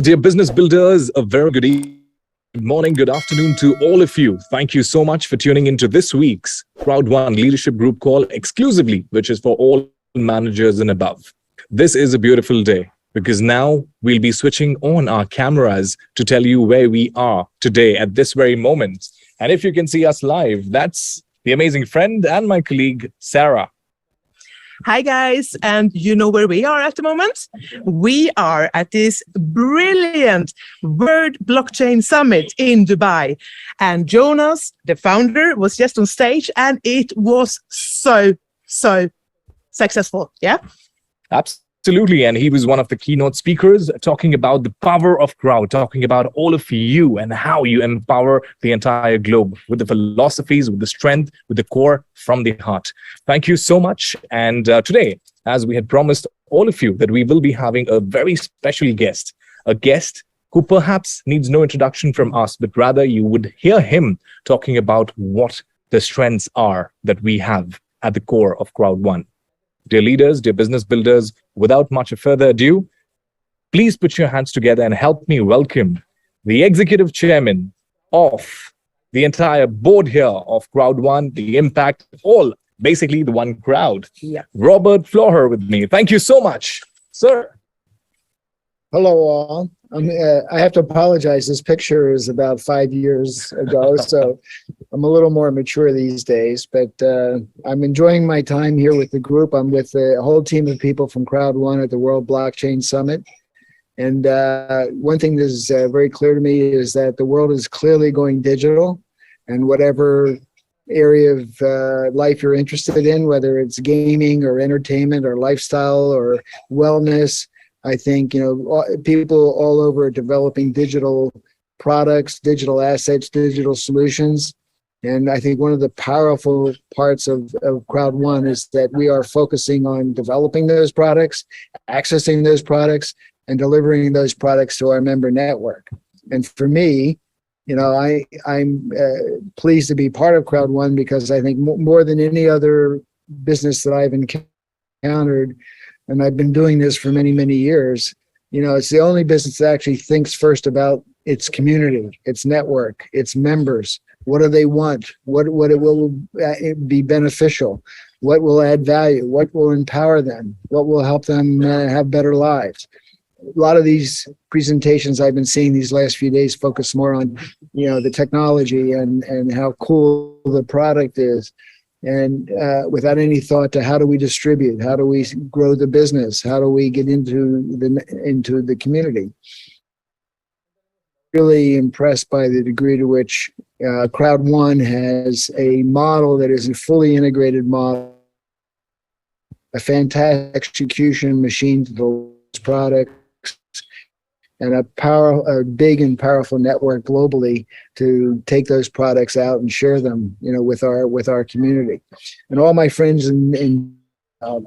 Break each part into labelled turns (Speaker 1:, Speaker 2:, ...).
Speaker 1: Dear business builders, a very good morning, good afternoon to all of you. Thank you so much for tuning into this week's CROWD1 Leadership Group Call exclusively, which is for all managers and above. This is a beautiful day because now we'll be switching on our cameras to tell you where we are today at this very moment. And if you can see us live, that's the amazing friend and my colleague, Sarah.
Speaker 2: Hi, guys. And you know where we are at the moment? We are at this brilliant World Blockchain Summit in Dubai. And Jonas, the founder, was just on stage and it was so successful. Yeah?
Speaker 1: Absolutely. And he was one of the keynote speakers talking about the power of crowd, talking about all of you and how you empower the entire globe with the philosophies, with the strength, with the core from the heart. Thank you so much. And today, as we had promised all of you, that we will be having a very special guest, a guest who perhaps needs no introduction from us, but rather you would hear him talking about what the strengths are that we have at the core of CROWD1. Dear leaders, dear business builders, without much further ado, please put your hands together and help me welcome the executive chairman of the entire board here of CROWD1, the impact of all, basically the one crowd.
Speaker 2: Yeah.
Speaker 1: Robert Floher with me. Thank you so much, sir.
Speaker 3: Hello, all. I have to apologize. This picture is about 5 years ago, so I'm a little more mature these days. But I'm enjoying my time here with the group. I'm with a whole team of people from CROWD1 at the World Blockchain Summit. And one thing that is very clear to me is that the world is clearly going digital. And whatever area of life you're interested in, whether it's gaming or entertainment or lifestyle or wellness, I think, people all over are developing digital products, digital assets, digital solutions. And I think one of the powerful parts of CROWD1 is that we are focusing on developing those products, accessing those products, and delivering those products to our member network. And for me, I'm pleased to be part of CROWD1 because I think more than any other business that I've encountered, and I've been doing this for many, many years, it's the only business that actually thinks first about its community, its network, its members. What do they want? What it will be beneficial? What will add value? What will empower them? What will help them have better lives? A lot of these presentations I've been seeing these last few days focus more on, the technology and how cool the product is. And without any thought to how do we distribute, how do we grow the business, how do we get into the community. Really impressed by the degree to which CROWD1 has a model that is a fully integrated model, a fantastic execution machine to those products, and a big and powerful network globally to take those products out and share them, with our community. And all my friends and how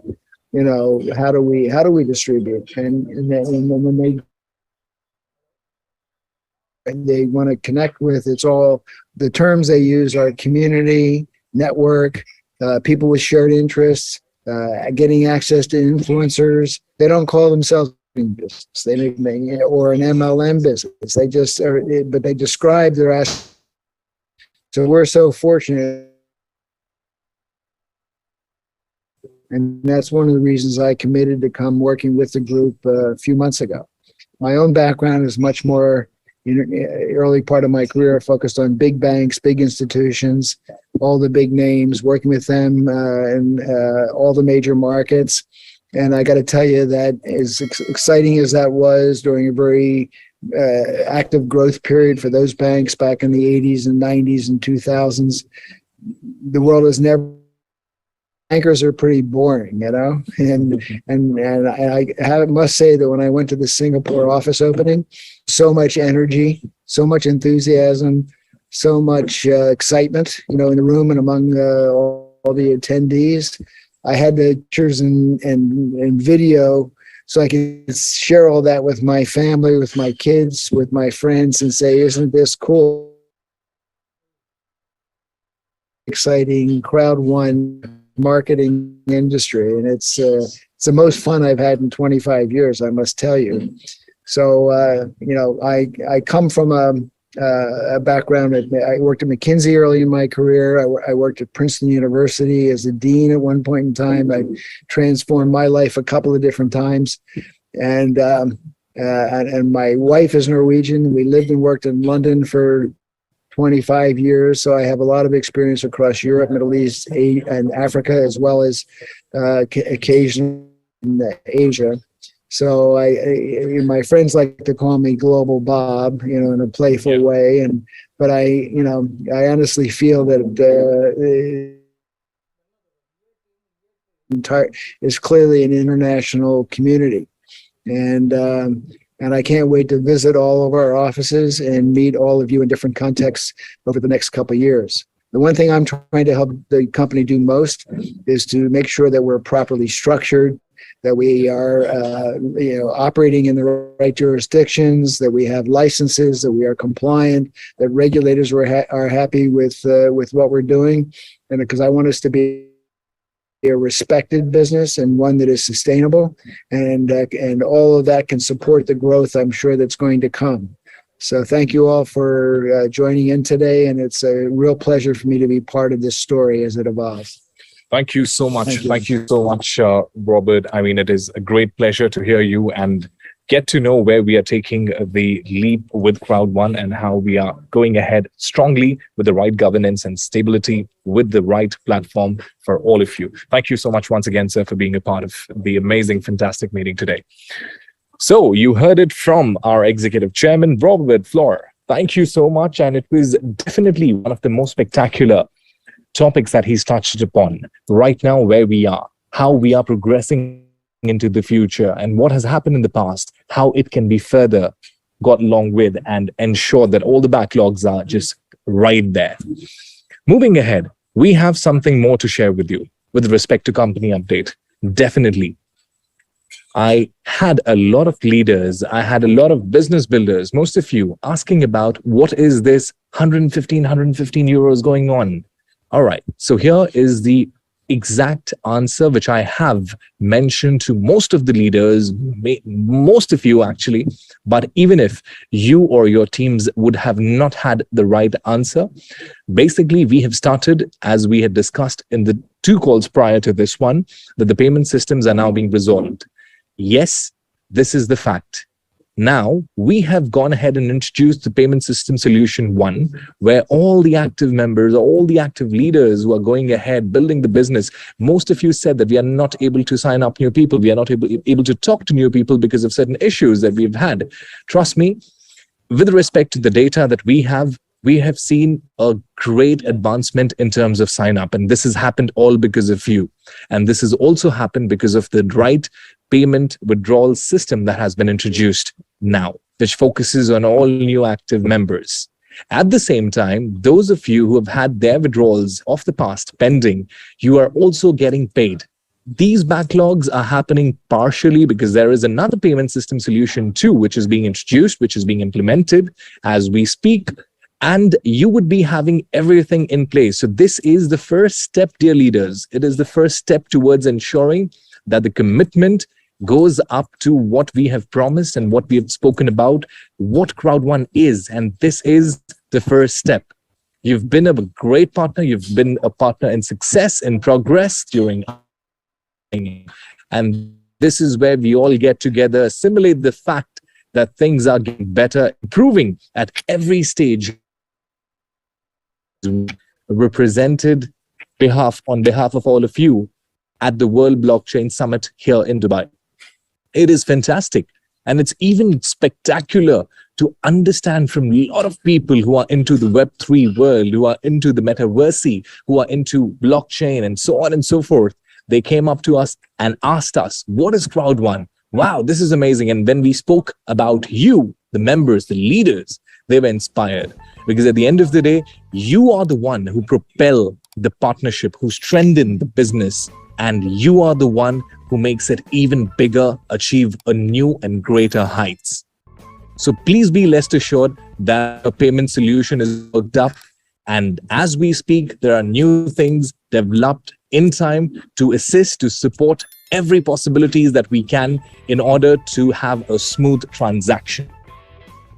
Speaker 3: do we distribute? And when they want to connect with, it's all the terms they use are community, network, people with shared interests, getting access to influencers. They don't call themselves business, or an MLM business. They just but they describe their assets. So we're so fortunate, and that's one of the reasons I committed to come working with the group a few months ago. My own background is much more, early part of my career focused on big banks, big institutions, all the big names, working with them in all the major markets. And I got to tell you that as exciting as that was during a very active growth period for those banks back in the 80s and 90s and 2000s, the world has never. Bankers are pretty boring, and I must say that when I went to the Singapore office opening, so much energy, so much enthusiasm, so much excitement, in the room and among all the attendees. I had the pictures and video so I could share all that with my family, with my kids, with my friends, and say, isn't this cool? Exciting CROWD1 marketing industry. And it's the most fun I've had in 25 years, I must tell you. So, I come from a background. I worked at McKinsey early in my career. I worked at Princeton University as a dean at one point in time. I transformed my life a couple of different times. And my wife is Norwegian. We lived and worked in London for 25 years. So I have a lot of experience across Europe, Middle East, and Africa, as well as occasionally in Asia. So my friends like to call me Global Bob, in a playful way. But I honestly feel that is clearly an international community. And I can't wait to visit all of our offices and meet all of you in different contexts over the next couple of years. The one thing I'm trying to help the company do most is to make sure that we're properly structured, that we are operating in the right jurisdictions, that we have licenses, that we are compliant, that regulators are happy with what we're doing, and because I want us to be a respected business and one that is sustainable, and all of that can support the growth I'm sure that's going to come. So thank you all for joining in today, and it's a real pleasure for me to be part of this story as it evolves.
Speaker 1: Thank you so much.
Speaker 3: Thank you.
Speaker 1: Thank you so much, Robert. I mean, it is a great pleasure to hear you and get to know where we are taking the leap with CROWD1 and how we are going ahead strongly with the right governance and stability with the right platform for all of you. Thank you so much once again, sir, for being a part of the amazing, fantastic meeting today. So you heard it from our executive chairman, Robert Flohr. Thank you so much. And it was definitely one of the most spectacular topics that he's touched upon right now, where we are, how we are progressing into the future, and what has happened in the past, how it can be further got along with, and ensure that all the backlogs are just right there. Moving ahead, we have something more to share with you with respect to company update. Definitely. I had a lot of leaders, I had a lot of business builders, most of you asking about what is this 115 euros going on. All right, so here is the exact answer which I have mentioned to most of the leaders, most of you actually, but even if you or your teams would have not had the right answer, basically we have started, as we had discussed in the 2 calls prior to this one, that the payment systems are now being resolved. Yes, this is the fact. Now, we have gone ahead and introduced the payment system solution 1, where all the active members, all the active leaders who are going ahead, building the business, most of you said that we are not able to sign up new people. We are not able to talk to new people because of certain issues that we've had. Trust me, with respect to the data that we have seen a great advancement in terms of sign up. And this has happened all because of you. And this has also happened because of the right payment withdrawal system that has been introduced now, which focuses on all new active members. At the same time, those of you who have had their withdrawals of the past pending, you are also getting paid. These backlogs are happening partially because there is another payment system solution too, which is being introduced, which is being implemented as we speak. And you would be having everything in place. So this is the first step, dear leaders. It is the first step towards ensuring that the commitment goes up to what we have promised and what we have spoken about, what CROWD1 is. And this is the first step. You've been a great partner. You've been a partner in success, in progress during. And this is where we all get together, assimilate the fact that things are getting better, improving at every stage. Represented on behalf of all of you at the World Blockchain Summit here in Dubai. It is fantastic. And it's even spectacular to understand from a lot of people who are into the Web3 world, who are into the metaverse, who are into blockchain and so on and so forth. They came up to us and asked us, what is CROWD1? Wow, this is amazing. And when we spoke about you, the members, the leaders, they were inspired. Because at the end of the day, you are the one who propel the partnership, who strengthen the business, and you are the one who makes it even bigger, achieve a new and greater heights. So please be rest assured that a payment solution is worked up. And as we speak, there are new things developed in time to assist, to support every possibilities that we can in order to have a smooth transaction.